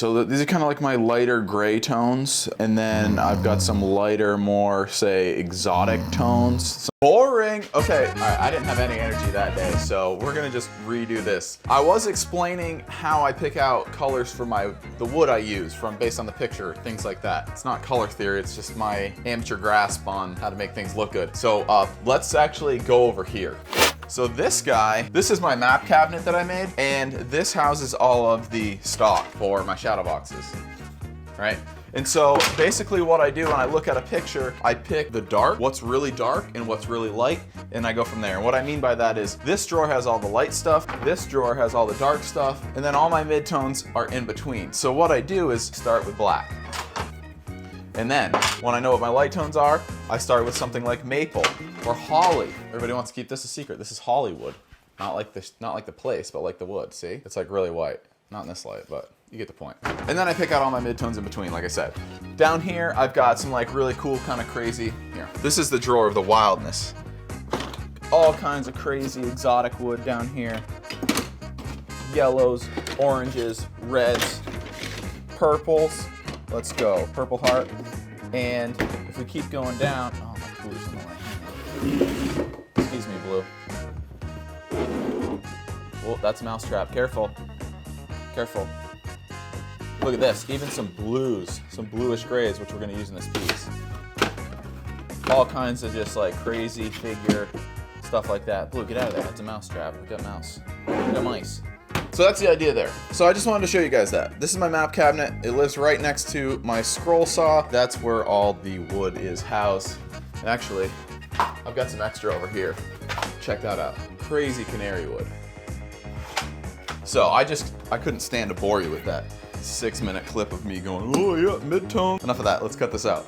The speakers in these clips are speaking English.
so these are kind of like my lighter gray tones, and then I've got some lighter, more, say, exotic tones. Boring! Okay, all right, I didn't have any energy that day, so we're gonna just redo this. I was explaining how I pick out colors for the wood I use based on the picture, things like that. It's not color theory, it's just my amateur grasp on how to make things look good. So let's actually go over here. So this is my map cabinet that I made, and this houses all of the stock for my shadow boxes, right? And so basically what I do when I look at a picture, I pick the dark, what's really dark and what's really light, and I go from there. And what I mean by that is this drawer has all the light stuff, this drawer has all the dark stuff, and then all my midtones are in between. So what I do is start with black. And then, when I know what my light tones are, I start with something like maple or holly. Everybody wants to keep this a secret. This is Hollywood. Not like the place, but like the wood, see? It's like really white. Not in this light, but you get the point. And then I pick out all my midtones in between, like I said. Down here, I've got some like really cool, kind of crazy, here. This is the drawer of the wildness. All kinds of crazy exotic wood down here. Yellows, oranges, reds, purples. Let's go, purple heart. And if we keep going down, oh, my blue's in the way. Excuse me, blue. Oh, that's a mousetrap, careful. Careful. Look at this, even some blues, some bluish grays, which we're gonna use in this piece. All kinds of just like crazy figure, stuff like that. Blue, get out of there, that's a mousetrap. We got mouse, we got mice. So that's the idea there. So I just wanted to show you guys that. This is my map cabinet. It lives right next to my scroll saw. That's where all the wood is housed. And actually, I've got some extra over here. Check that out. Crazy canary wood. So I couldn't stand to bore you with that 6-minute clip of me going, oh yeah, mid-tone. Enough of that, let's cut this out.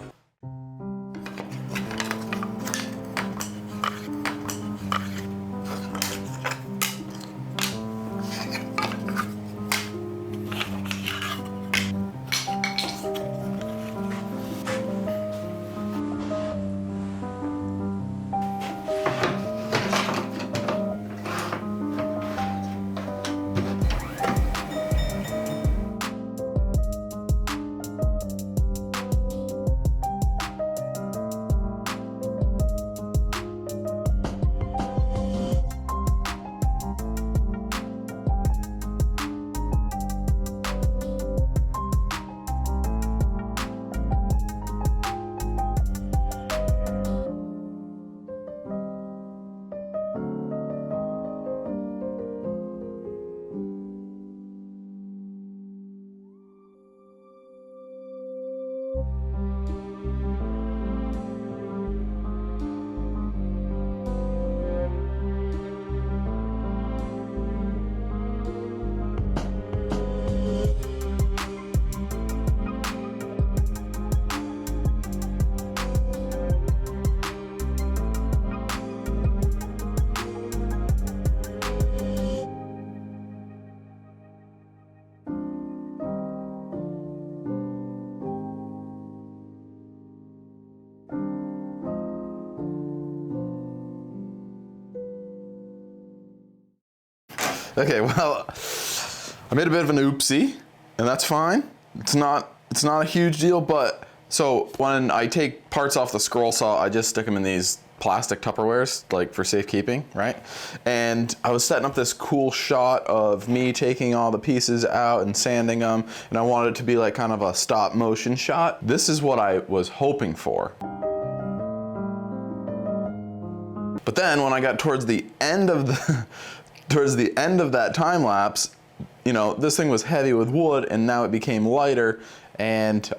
Okay, well, I made a bit of an oopsie, and that's fine. It's not a huge deal, but so when I take parts off the scroll saw, I just stick them in these plastic Tupperwares, like for safekeeping, right? And I was setting up this cool shot of me taking all the pieces out and sanding them, and I wanted it to be like kind of a stop motion shot. This is what I was hoping for. But then when I got towards the end of that time lapse, you know, this thing was heavy with wood and now it became lighter, and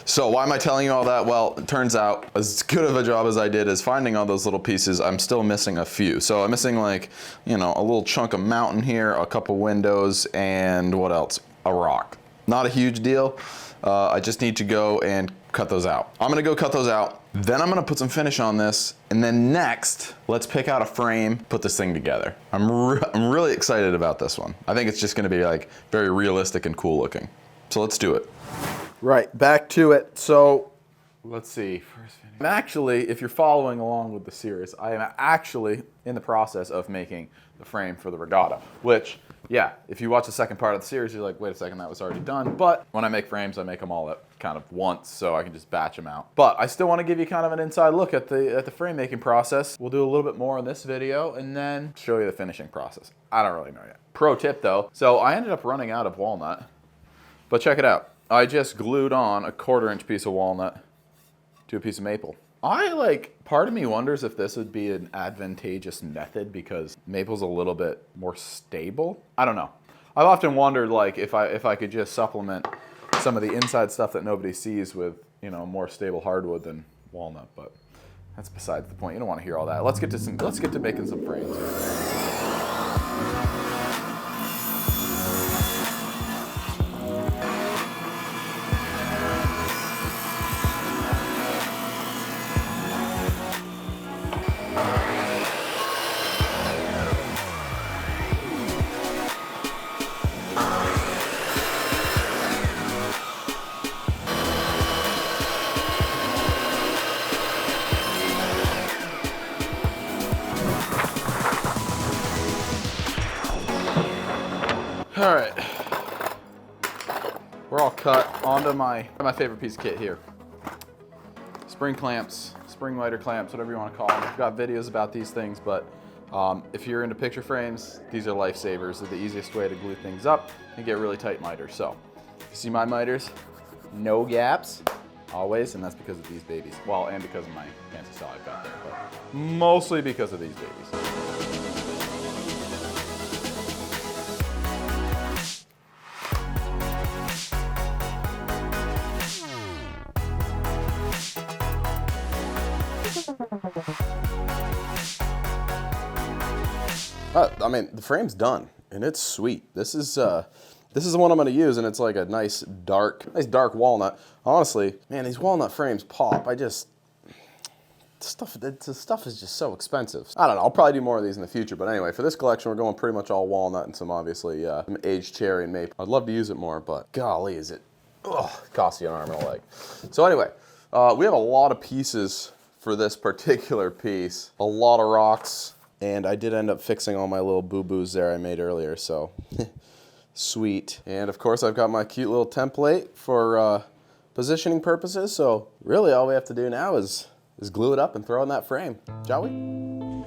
So why am I telling you all that? Well, it turns out as good of a job as I did as finding all those little pieces, I'm still missing a few. So I'm missing, like, you know, a little chunk of mountain here, a couple windows, and what else? A rock. Not a huge deal. I just need to go and cut those out. I'm gonna go cut those out. Then I'm gonna put some finish on this. And then next, let's pick out a frame, put this thing together. I'm really excited about this one. I think it's just gonna be like very realistic and cool looking. So let's do it. Right, back to it. So Let's see. I'm actually, if you're following along with the series, I am actually in the process of making the frame for the regatta, which, yeah, if you watch the second part of the series, you're like, wait a second, that was already done. But when I make frames, I make them all at kind of once, so I can just batch them out. But I still want to give you kind of an inside look at the frame making process. We'll do a little bit more in this video and then show you the finishing process. I don't really know yet. Pro tip though, so I ended up running out of walnut, but check it out. I just glued on a 1/4-inch piece of walnut to a piece of maple. Part of me wonders if this would be an advantageous method because maple's a little bit more stable. I don't know. I've often wondered like if I could just supplement some of the inside stuff that nobody sees with, you know, more stable hardwood than walnut, but that's besides the point. You don't want to hear all that. Let's get to making some frames. All right, we're all cut. Onto my favorite piece of kit here. Spring clamps, spring miter clamps, whatever you want to call them. I've got videos about these things, but if you're into picture frames, these are lifesavers. They're the easiest way to glue things up and get really tight miters. So, you see my miters? No gaps, always, and that's because of these babies. Well, and because of my fancy saw I've got there, but mostly because of these babies. I mean, the frame's done, and it's sweet. This is the one I'm going to use, and it's like a nice dark walnut. Honestly, man, these walnut frames pop. The stuff is just so expensive. I don't know. I'll probably do more of these in the future, but anyway, for this collection, we're going pretty much all walnut and some obviously some aged cherry and maple. I'd love to use it more, but golly, is it? Ugh, costs you an arm and a leg. So anyway, we have a lot of pieces for this particular piece. A lot of rocks. And I did end up fixing all my little boo-boos there I made earlier, so sweet. And of course I've got my cute little template for positioning purposes, so really all we have to do now is glue it up and throw in that frame, shall we?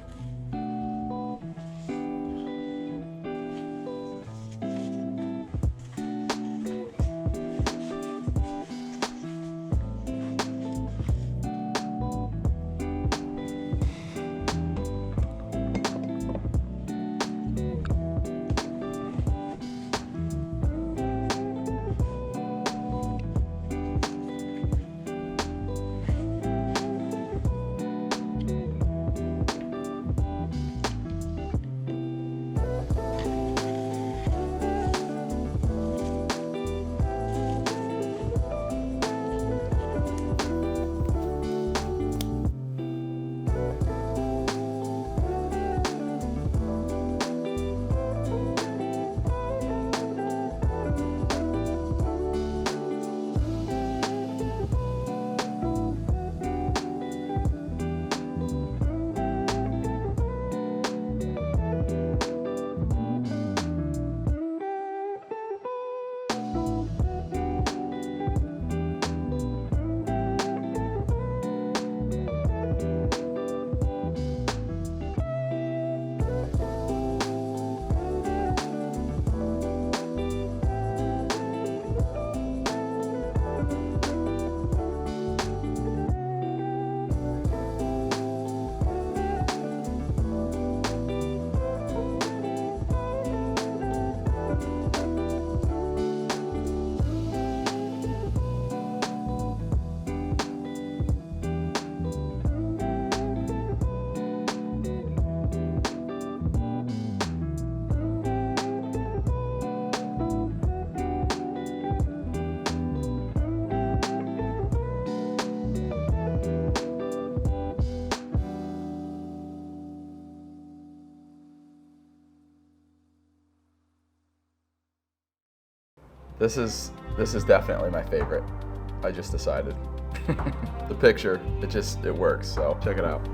This is definitely my favorite. I just decided. The picture, it works, so check it out.